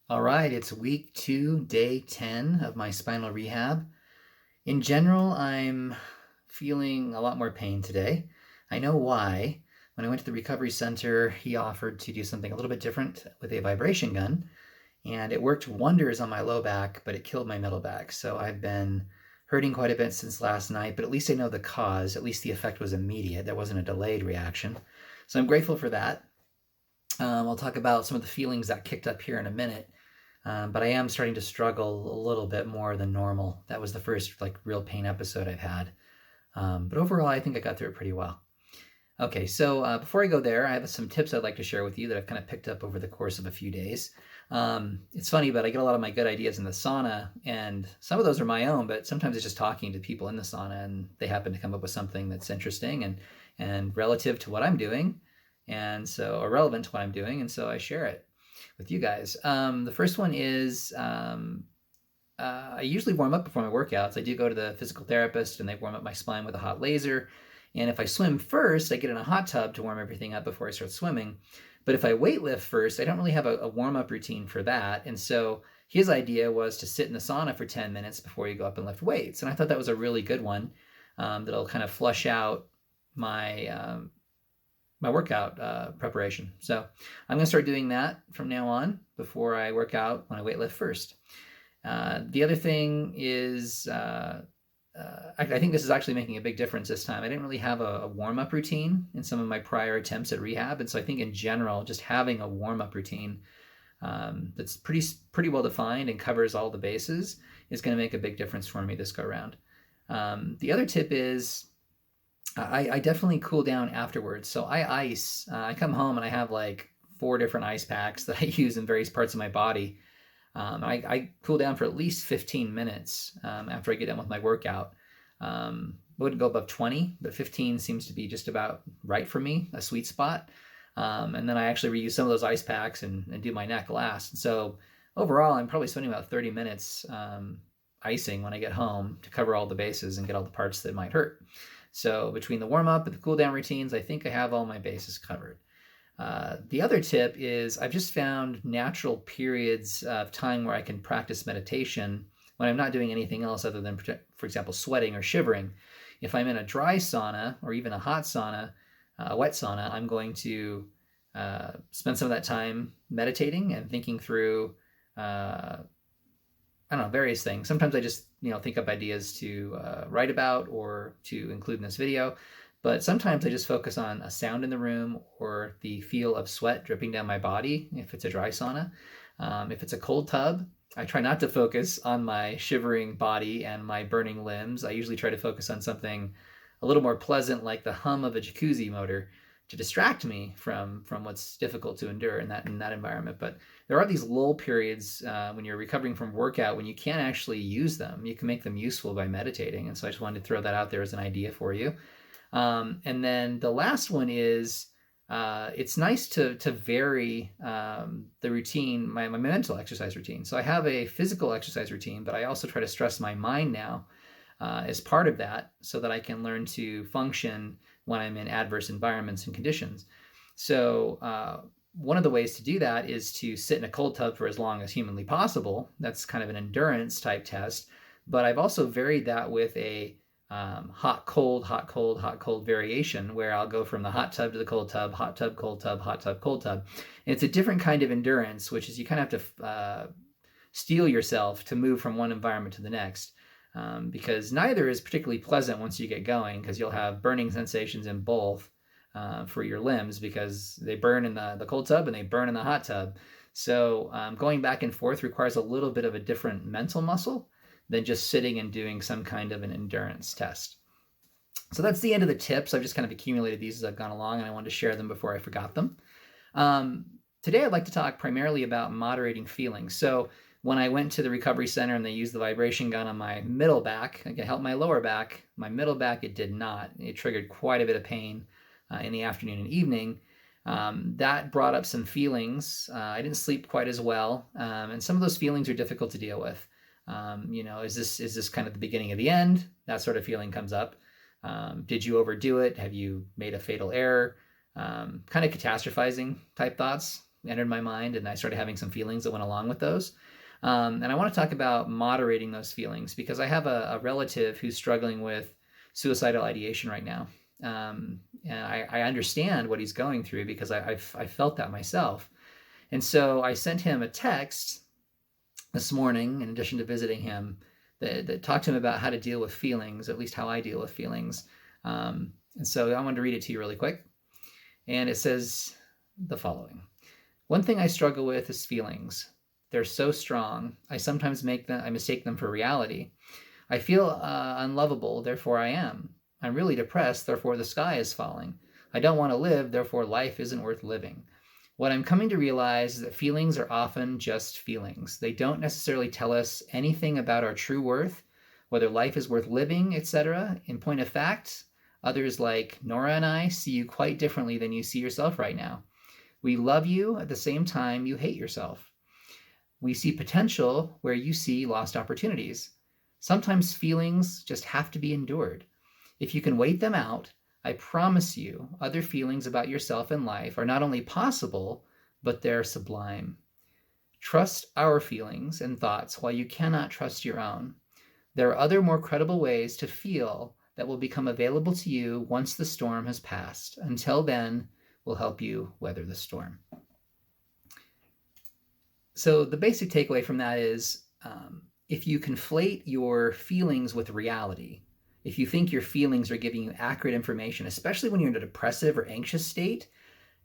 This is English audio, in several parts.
All right, it's week 2, day 10 of my spinal rehab. In general, I'm feeling a lot more pain today. I know why. When I went to the recovery center, he offered to do something a little bit different with a vibration gun, and it worked wonders on my low back, but it killed my middle back. So I've been hurting quite a bit since last night, but at least I know the cause. At least the effect was immediate. There wasn't a delayed reaction. So I'm grateful for that. I'll talk about some of the feelings that kicked up here in a minute. But I am starting to struggle a little bit more than normal. That was the first real pain episode I've had. But overall, I think I got through it pretty well. Okay, so before I go there, I have some tips I'd like to share with you that I've kind of picked up over the course of a few days. It's funny, but I get a lot of my good ideas in the sauna, and some of those are my own, but sometimes it's just talking to people in the sauna, and they happen to come up with something that's interesting and relative to what I'm doing, and so or relevant to what I'm doing, and so I share it with you guys. The first one is I usually warm up before my workouts. I do go to the physical therapist and they warm up my spine with a hot laser. And if I swim first, I get in a hot tub to warm everything up before I start swimming. But if I weightlift first, I don't really have a warm up routine for that. And so his idea was to sit in the sauna for 10 minutes before you go up and lift weights. And I thought that was a really good one that'll kind of flush out my workout preparation. So I'm going to start doing that from now on before I work out when I weightlift first. The other thing is, I think this is actually making a big difference this time. I didn't really have a warm up routine in some of my prior attempts at rehab. And so I think in general, just having a warm up routine that's pretty well defined and covers all the bases is going to make a big difference for me this go around. The other tip is I definitely cool down afterwards. So I ice. I come home and I have like 4 different ice packs that I use in various parts of my body. I cool down for at least 15 minutes after I get done with my workout. Wouldn't go above 20, but 15 seems to be just about right for me, a sweet spot. And then I actually reuse some of those ice packs and do my neck last. And so overall, I'm probably spending about 30 minutes icing when I get home to cover all the bases and get all the parts that might hurt. So between the warm up and the cool down routines, I think I have all my bases covered. The other tip is I've just found natural periods of time where I can practice meditation when I'm not doing anything else other than, for example, sweating or shivering. If I'm in a dry sauna or even a hot sauna, a wet sauna, I'm going to spend some of that time meditating and thinking through, I don't know, various things. Sometimes I just, think up ideas to write about or to include in this video. But sometimes I just focus on a sound in the room or the feel of sweat dripping down my body if it's a dry sauna. If it's a cold tub, I try not to focus on my shivering body and my burning limbs. I usually try to focus on something a little more pleasant, like the hum of a jacuzzi motor, to distract me from what's difficult to endure in that environment. But there are these lull periods when you're recovering from workout when you can't actually use them. You can make them useful by meditating, and so I just wanted to throw that out there as an idea for you. And then the last one is it's nice to vary the routine, my mental exercise routine. So I have a physical exercise routine, but I also try to stress my mind now as part of that so that I can learn to function when I'm in adverse environments and conditions. So one of the ways to do that is to sit in a cold tub for as long as humanly possible. That's kind of an endurance type test. But I've also varied that with a hot, cold, hot, cold, hot, cold variation where I'll go from the hot tub to the cold tub, hot tub, cold tub, hot tub, cold tub. And it's a different kind of endurance, which is you kind of have to steel yourself to move from one environment to the next. Because neither is particularly pleasant once you get going, because you'll have burning sensations in both for your limbs because they burn in the cold tub and they burn in the hot tub. So going back and forth requires a little bit of a different mental muscle than just sitting and doing some kind of an endurance test. So that's the end of the tips. I've just kind of accumulated these as I've gone along, and I wanted to share them before I forgot them. Today I'd like to talk primarily about moderating feelings. So when I went to the recovery center and they used the vibration gun on my middle back, it helped my lower back. My middle back, it did not. It triggered quite a bit of pain in the afternoon and evening. That brought up some feelings. I didn't sleep quite as well, and some of those feelings are difficult to deal with. Is this kind of the beginning of the end? That sort of feeling comes up. Did you overdo it? Have you made a fatal error? Kind of catastrophizing type thoughts entered my mind, and I started having some feelings that went along with those. And I want to talk about moderating those feelings because I have a relative who's struggling with suicidal ideation right now. And I understand what he's going through because I've felt that myself. And so I sent him a text this morning, in addition to visiting him, that talked to him about how to deal with feelings, at least how I deal with feelings. And so I wanted to read it to you really quick. And it says the following. One thing I struggle with is feelings. They're so strong. I sometimes mistake them for reality. I feel unlovable, therefore I am. I'm really depressed, therefore the sky is falling. I don't want to live, therefore life isn't worth living. What I'm coming to realize is that feelings are often just feelings. They don't necessarily tell us anything about our true worth, whether life is worth living, etc. In point of fact, others like Nora and I see you quite differently than you see yourself right now. We love you at the same time you hate yourself. We see potential where you see lost opportunities. Sometimes feelings just have to be endured. If you can wait them out, I promise you other feelings about yourself and life are not only possible, but they're sublime. Trust our feelings and thoughts while you cannot trust your own. There are other more credible ways to feel that will become available to you once the storm has passed. Until then, we'll help you weather the storm. So the basic takeaway from that is if you conflate your feelings with reality, if you think your feelings are giving you accurate information, especially when you're in a depressive or anxious state,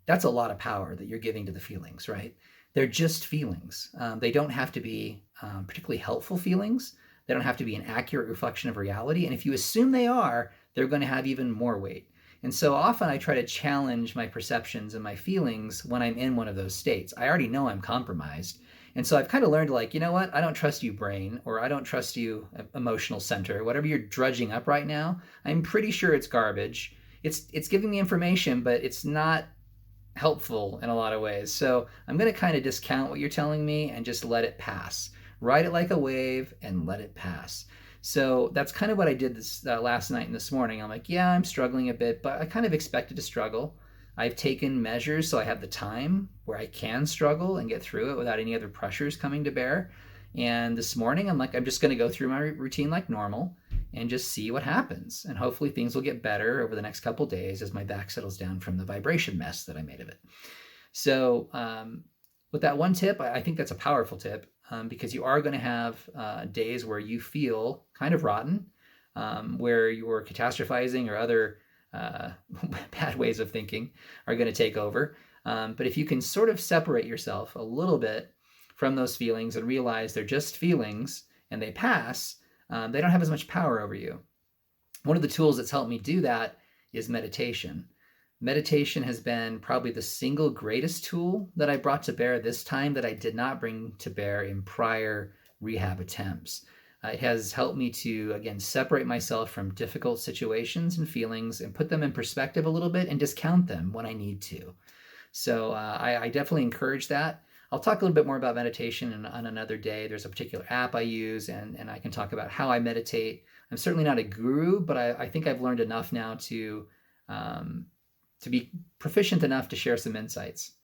that's a lot of power that you're giving to the feelings, right? They're just feelings. They don't have to be particularly helpful feelings. They don't have to be an accurate reflection of reality. And if you assume they are, they're going to have even more weight. And so often I try to challenge my perceptions and my feelings when I'm in one of those states. I already know I'm compromised. And so I've kind of learned, like, you know what? I don't trust you, brain, or I don't trust you, emotional center. Whatever you're drudging up right now, I'm pretty sure it's garbage. It's giving me information, but it's not helpful in a lot of ways. So I'm going to kind of discount what you're telling me and just let it pass. Ride it like a wave and let it pass. So that's kind of what I did this last night and this morning. I'm like, yeah, I'm struggling a bit, but I kind of expected to struggle. I've taken measures so I have the time where I can struggle and get through it without any other pressures coming to bear. And this morning, I'm like, I'm just going to go through my routine like normal and just see what happens. And hopefully things will get better over the next couple of days as my back settles down from the vibration mess that I made of it. So with that one tip, I think that's a powerful tip because you are going to have days where you feel kind of rotten, where you're catastrophizing or other bad ways of thinking are going to take over. But if you can sort of separate yourself a little bit from those feelings and realize they're just feelings and they pass, they don't have as much power over you. One of the tools that's helped me do that is meditation. Meditation has been probably the single greatest tool that I brought to bear this time that I did not bring to bear in prior rehab attempts. It has helped me to, again, separate myself from difficult situations and feelings and put them in perspective a little bit and discount them when I need to. So I definitely encourage that. I'll talk a little bit more about meditation on another day. There's a particular app I use, and I can talk about how I meditate. I'm certainly not a guru, but I think I've learned enough now to be proficient enough to share some insights.